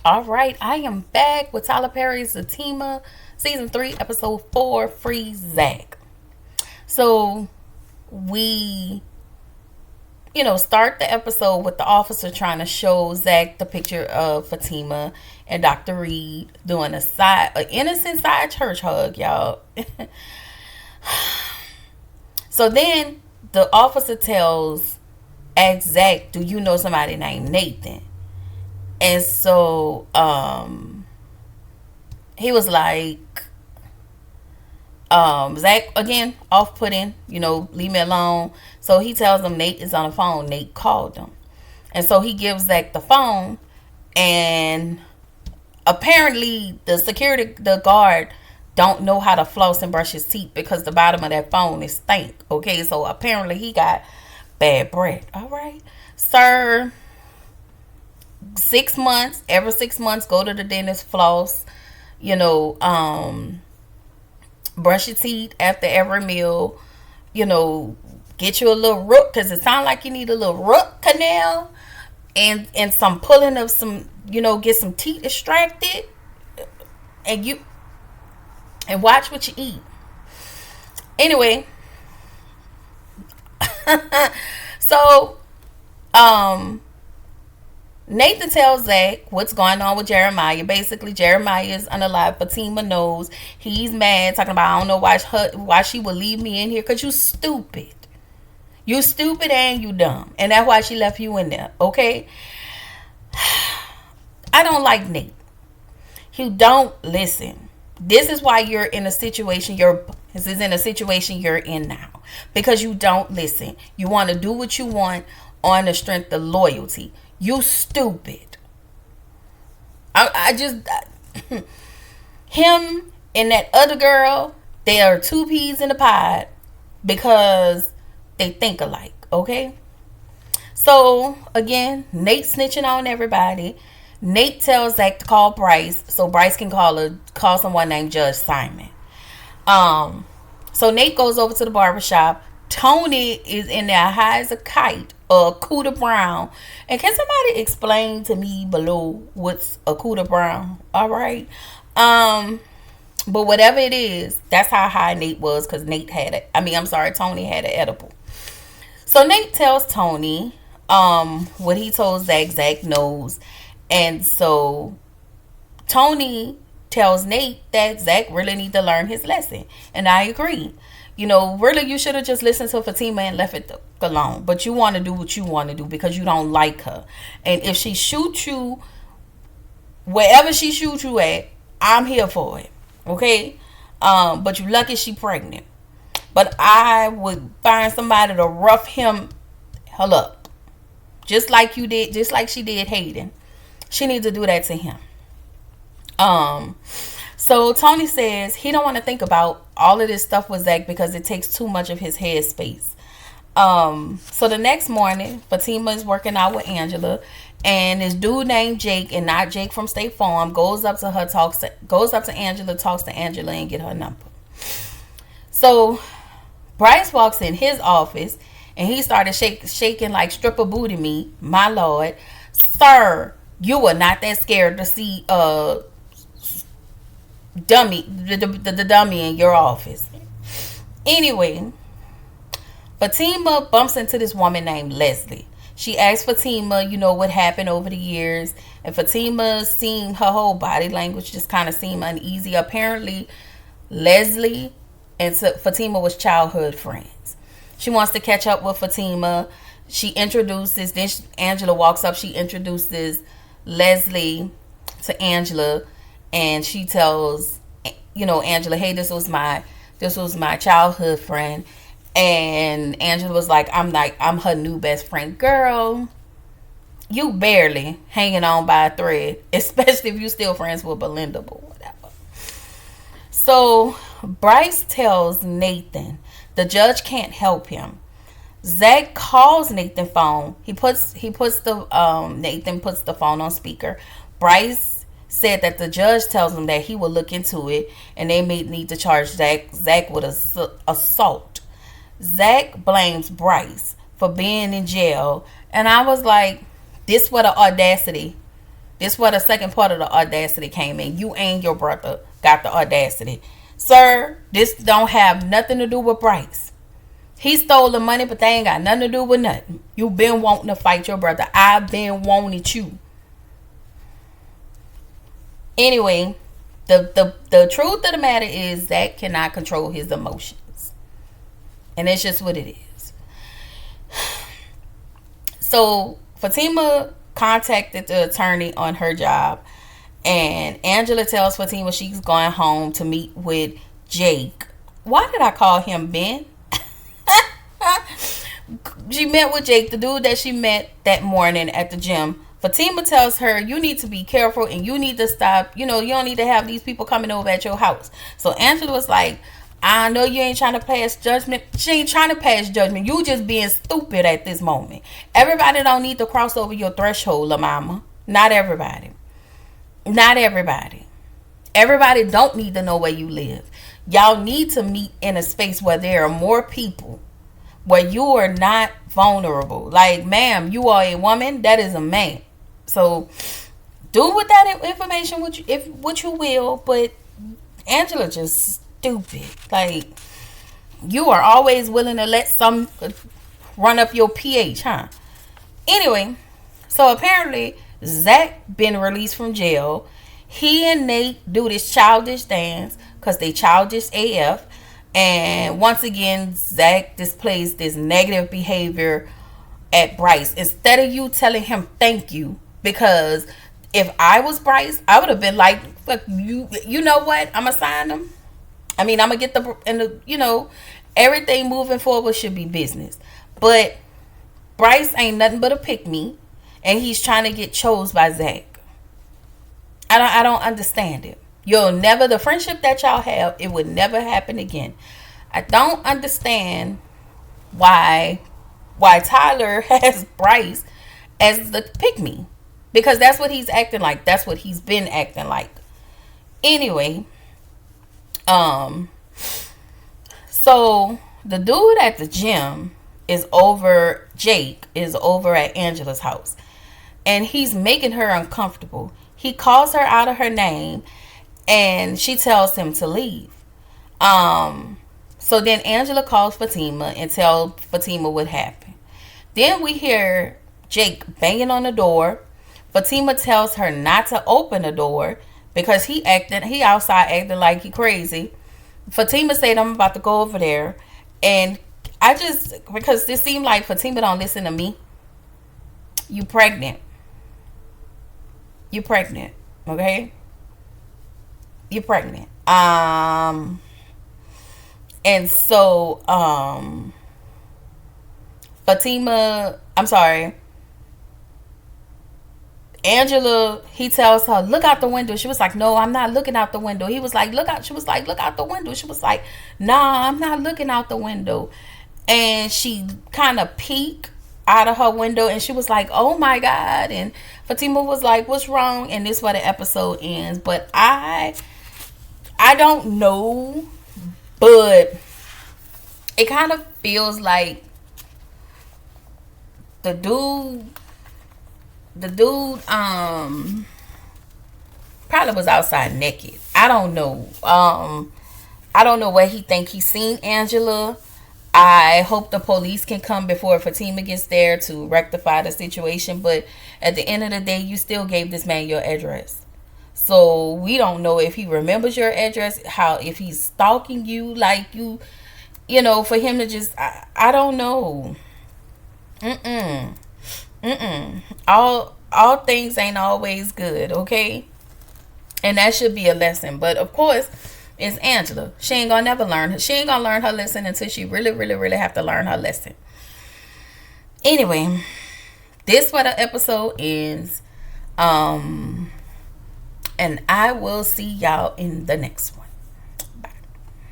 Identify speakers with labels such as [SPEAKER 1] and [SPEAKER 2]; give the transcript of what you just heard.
[SPEAKER 1] All right, I am back with Tyler Perry's Zatima, season 3, episode 4, Free Zac. So we, start the episode with the officer trying to show Zac the picture of Fatima and Dr. Reed doing an innocent side church hug, y'all. So then the officer asks Zac, "Do you know somebody named Nathan?" And so he was like, Zac, again, off putting, leave me alone. So he tells him Nate is on the phone. Nate called him. And so he gives Zac the phone. And apparently the guard don't know how to floss and brush his teeth because the bottom of that phone is stank. Okay, so apparently he got bad breath. All right. Sir, 6 months, every 6 months, go to the dentist, floss, you know, brush your teeth after every meal, get you a little root because it sounds like you need a little root canal and some pulling of some, get some teeth extracted and watch what you eat. Anyway, so Nathan tells Zac what's going on with Jeremiah. Basically, Jeremiah is unalive. Fatima knows. He's mad, talking about, I don't know why she would leave me in here, because you stupid. You stupid and you dumb. And that's why she left you in there, okay? I don't like Nate. You don't listen. This is why you're in a situation you're in now. Because you don't listen. You want to do what you want on the strength of loyalty. You stupid. Him and that other girl, they are two peas in a pod because they think alike, okay? So, again, Nate snitching on everybody. Nate tells Zac to call Bryce so Bryce can call someone named Judge Simon. So Nate goes over to the barbershop. Tony is in there high as a kite, a Cooter Brown. And can somebody explain to me below what's a Cooter Brown? All right. But whatever it is, that's how high Nate was, because Tony had an edible. So Nate tells Tony what he told Zac. Zac knows. And so Tony tells Nate that Zac really need to learn his lesson. And I agree. Really, you should have just listened to Fatima and left it alone. But you want to do what you want to do because you don't like her. And if she shoots you, wherever she shoots you at, I'm here for it. Okay? But you lucky she pregnant. But I would find somebody to rough him hell up. Just like you did, just like she did Hayden. She needs to do that to him. So Tony says he don't want to think about all of this stuff with Zac because it takes too much of his head space. So the next morning, Fatima is working out with Angela, and this dude named Jake, and not Jake from State Farm, goes up to Angela, talks to Angela, and get her number. So Bryce walks in his office, and he started shaking like stripper booty meat. My lord, sir, you were not that scared to see the dummy in your office. Anyway, Fatima bumps into this woman named Leslie. She asks Fatima, what happened over the years. And Fatima seemed, her whole body language just kind of seemed uneasy. Apparently, Leslie and Fatima was childhood friends. She wants to catch up with Fatima. Then Angela walks up. She introduces Leslie to Angela. And she tells, Angela, hey, this was my childhood friend. And Angela was like, I'm her new best friend. Girl, you barely hanging on by a thread, especially if you still friends with Belinda, but whatever. So Bryce tells Nathan the judge can't help him. Zac calls Nathan's phone. Nathan puts the phone on speaker. Bryce said that the judge tells him that he will look into it and they may need to charge Zac with assault. Zac blames Bryce for being in jail, and I was like, this what the audacity This where the second part of the audacity came in. You and your brother got the audacity. Sir, this don't have nothing to do with Bryce. He stole the money, but they ain't got nothing to do with nothing. You been wanting to fight your brother. I've been wanting you. Anyway, the truth of the matter is Zac cannot control his emotions. And it's just what it is. So Fatima contacted the attorney on her job, and Angela tells Fatima she's going home to meet with Jake. Why did I call him Ben? She met with Jake, the dude that she met that morning at the gym. Fatima tells her, you need to be careful and you need to stop. You know, you don't need to have these people coming over at your house. So Angela was like, I know you ain't trying to pass judgment. She ain't trying to pass judgment. You just being stupid at this moment. Everybody don't need to cross over your threshold, la mama. Not everybody. Not everybody. Everybody don't need to know where you live. Y'all need to meet in a space where there are more people, where you are not vulnerable. Like, ma'am, you are a woman. That is a man. So do with that information what you will. But Angela just stupid. Like, you are always willing to let some run up your pH, huh? Anyway, so apparently Zac been released from jail. He and Nate do this childish dance because they childish AF. And once again, Zac displays this negative behavior at Bryce. Instead of you telling him thank you, because if I was Bryce, I would have been like, fuck you. You know what? I'm going to sign him. I mean, I'm going to get everything moving forward should be business. But Bryce ain't nothing but a pick-me. And he's trying to get chose by Zac. I don't understand it. The friendship that y'all have, it would never happen again. I don't understand why Tyler has Bryce as the pick-me. Because that's what he's acting like. That's what he's been acting like. Anyway, so the dude at the gym Jake is over at Angela's house. And he's making her uncomfortable. He calls her out of her name. And she tells him to leave. So then Angela calls Fatima and tells Fatima what happened. Then we hear Jake banging on the door. Fatima tells her not to open the door because he outside acting like he crazy. Fatima said, I'm about to go over there. And because this seemed like Fatima don't listen to me. You pregnant. Okay? You're pregnant. And so, Angela, he tells her, look out the window. She was like, no, I'm not looking out the window. He was like, look out. She was like, look out the window. She was like, nah, I'm not looking out the window. And she kind of peeked out of her window and she was like, oh my God. And Fatima was like, what's wrong? And this is where the episode ends. But I don't know, but it kind of feels like the dude probably was outside naked. I don't know. I don't know where he think he's seen Angela. I hope the police can come before Fatima gets there to rectify the situation. But at the end of the day, you still gave this man your address. So we don't know if he remembers your address, if he's stalking you, like for him to just, I don't know. All things ain't always good, okay? And that should be a lesson. But of course, it's Angela. She ain't gonna never learn. She ain't gonna learn her lesson until she really, really, really have to learn her lesson. Anyway, this where the episode ends. And I will see y'all in the next one.